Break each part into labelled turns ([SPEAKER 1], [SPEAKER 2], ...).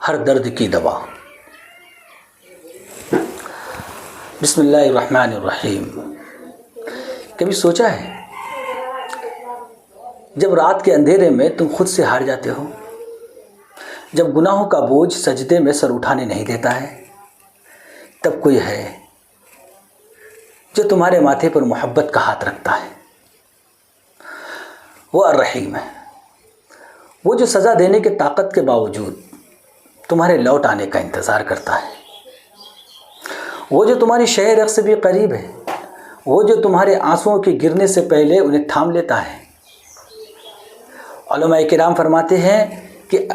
[SPEAKER 1] ہر درد کی دوا۔ بسم اللہ الرحمن الرحیم۔ کبھی سوچا ہے جب رات کے اندھیرے میں تم خود سے ہار جاتے ہو، جب گناہوں کا بوجھ سجدے میں سر اٹھانے نہیں دیتا ہے، تب کوئی ہے جو تمہارے ماتھے پر محبت کا ہاتھ رکھتا ہے۔ وہ الرحیم ہے، وہ جو سزا دینے کے طاقت کے باوجود تمہارے لوٹ آنے کا انتظار کرتا ہے۔ وہ جو تمہاری شہ رگ سے بھی قریب ہے، وہ جو تمہارے آنسوؤں کے گرنے سے پہلے انہیں تھام لیتا ہے۔ علماء کرام فرماتے ہیں کہ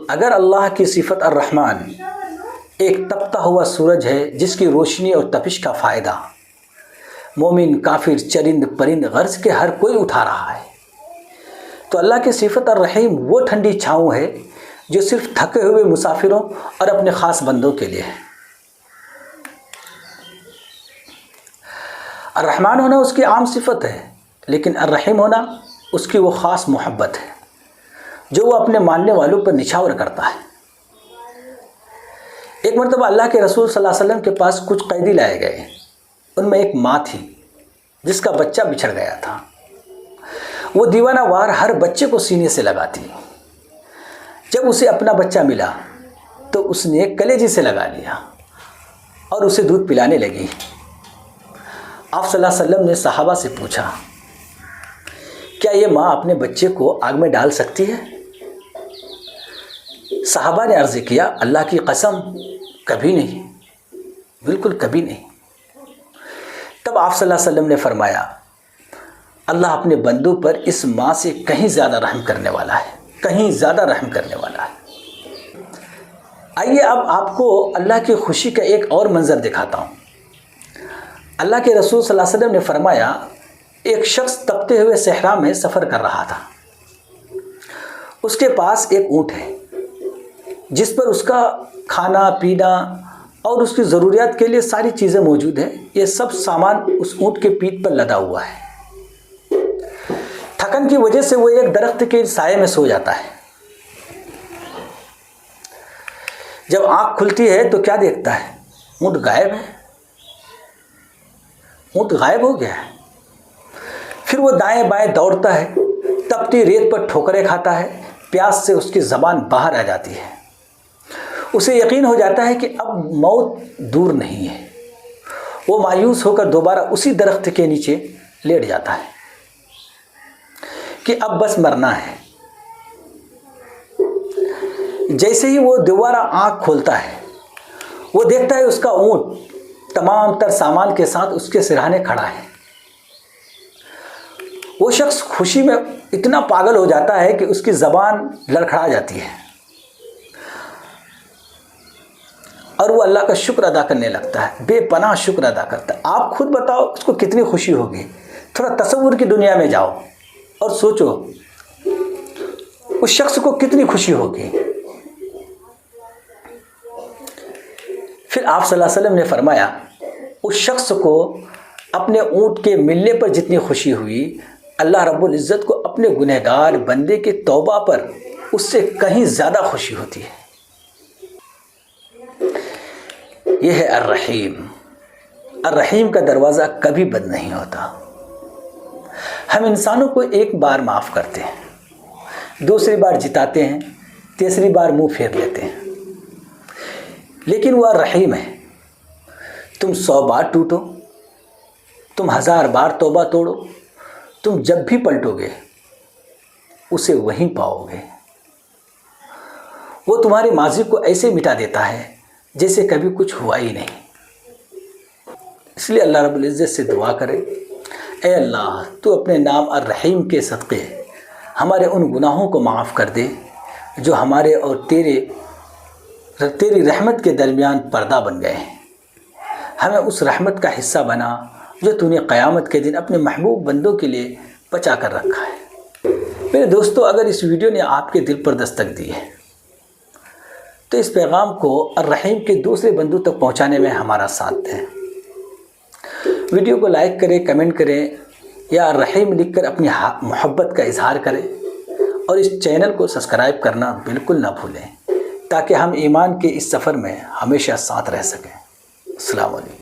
[SPEAKER 1] اگر اللہ کی صفت الرحمن ایک تپتا ہوا سورج ہے جس کی روشنی اور تپش کا فائدہ مومن، کافر، چرند پرند، غرض کے ہر کوئی اٹھا رہا ہے، تو اللہ کی صفت الرحیم وہ ٹھنڈی چھاؤں ہے جو صرف تھکے ہوئے مسافروں اور اپنے خاص بندوں کے لیے ہے۔ الرحمن ہونا اس کی عام صفت ہے، لیکن الرحیم ہونا اس کی وہ خاص محبت ہے جو وہ اپنے ماننے والوں پر نچھاور کرتا ہے۔ ایک مرتبہ اللہ کے رسول صلی اللہ علیہ وسلم کے پاس کچھ قیدی لائے گئے۔ ان میں ایک ماں تھی جس کا بچہ بچھڑ گیا تھا۔ وہ دیوانہ وار ہر بچے کو سینے سے لگاتی۔ جب اسے اپنا بچہ ملا تو اس نے کلیجے سے لگا لیا اور اسے دودھ پلانے لگی۔ آپ صلی اللہ علیہ وسلم نے صحابہ سے پوچھا، کیا یہ ماں اپنے بچے کو آگ میں ڈال سکتی ہے؟ صحابہ نے عرض کیا، اللہ کی قسم کبھی نہیں، بالکل کبھی نہیں۔ تب آپ صلی اللہ علیہ وسلم نے فرمایا، اللہ اپنے بندوں پر اس ماں سے کہیں زیادہ رحم کرنے والا ہے، کہیں زیادہ رحم کرنے والا ہے۔ آئیے اب آپ کو اللہ کی خوشی کا ایک اور منظر دکھاتا ہوں۔ اللہ کے رسول صلی اللہ علیہ وسلم نے فرمایا، ایک شخص تپتے ہوئے صحرا میں سفر کر رہا تھا۔ اس کے پاس ایک اونٹ ہے جس پر اس کا کھانا پینا اور اس کی ضروریات کے لیے ساری چیزیں موجود ہیں۔ یہ سب سامان اس اونٹ کے پیٹھ پر لدا ہوا ہے۔ تھکن کی وجہ سے وہ ایک درخت کے سائے میں سو جاتا ہے۔ جب آنکھ کھلتی ہے تو کیا دیکھتا ہے؟ اونٹ غائب ہے، اونٹ غائب ہو گیا ہے۔ پھر وہ دائیں بائیں دوڑتا ہے، تپتی ریت پر ٹھوکریں کھاتا ہے، پیاس سے اس کی زبان باہر آ جاتی ہے۔ اسے یقین ہو جاتا ہے کہ اب موت دور نہیں ہے۔ وہ مایوس ہو کر دوبارہ اسی درخت کے نیچے لیٹ جاتا ہے کہ اب بس مرنا ہے۔ جیسے ہی وہ دوبارہ آنکھ کھولتا ہے، وہ دیکھتا ہے اس کا اونٹ تمام تر سامان کے ساتھ اس کے سرہانے کھڑا ہے۔ وہ شخص خوشی میں اتنا پاگل ہو جاتا ہے کہ اس کی زبان لڑکھڑا جاتی ہے اور وہ اللہ کا شکر ادا کرنے لگتا ہے، بے پناہ شکر ادا کرتا ہے۔ آپ خود بتاؤ اس کو کتنی خوشی ہوگی۔ تھوڑا تصور کی دنیا میں جاؤ اور سوچو اس شخص کو کتنی خوشی ہوگی۔ پھر آپ صلی اللہ علیہ وسلم نے فرمایا، اس شخص کو اپنے اونٹ کے ملنے پر جتنی خوشی ہوئی، اللہ رب العزت کو اپنے گنہگار بندے کے توبہ پر اس سے کہیں زیادہ خوشی ہوتی ہے۔ یہ ہے الرحیم۔ الرحیم کا دروازہ کبھی بند نہیں ہوتا۔ ہم انسانوں کو ایک بار معاف کرتے ہیں، دوسری بار جتاتے ہیں، تیسری بار منہ پھیر لیتے ہیں، لیکن وہ الرحیم ہے۔ تم 100 بار ٹوٹو، تم 1000 بار توبہ توڑو، تم جب بھی پلٹو گے اسے وہیں پاؤ گے۔ وہ تمہارے ماضی کو ایسے مٹا دیتا ہے جیسے کبھی کچھ ہوا ہی نہیں۔ اس لیے اللہ رب العزت سے دعا کرے، اے اللہ تو اپنے نام الرحیم کے صدقے ہمارے ان گناہوں کو معاف کر دے جو ہمارے اور تیری رحمت کے درمیان پردہ بن گئے ہیں۔ ہمیں اس رحمت کا حصہ بنا جو تو نے قیامت کے دن اپنے محبوب بندوں کے لیے بچا کر رکھا ہے۔ میرے دوستو، اگر اس ویڈیو نے آپ کے دل پر دستک دی ہے تو اس پیغام کو الرحیم کے دوسرے بندوں تک پہنچانے میں ہمارا ساتھ دیں۔ ویڈیو کو لائک کریں، کمنٹ کریں یا الرحیم لکھ کر اپنی محبت کا اظہار کریں، اور اس چینل کو سبسکرائب کرنا بالکل نہ بھولیں۔ تاکہ ہم ایمان کے اس سفر میں ہمیشہ ساتھ رہ سکیں۔ السلام علیکم۔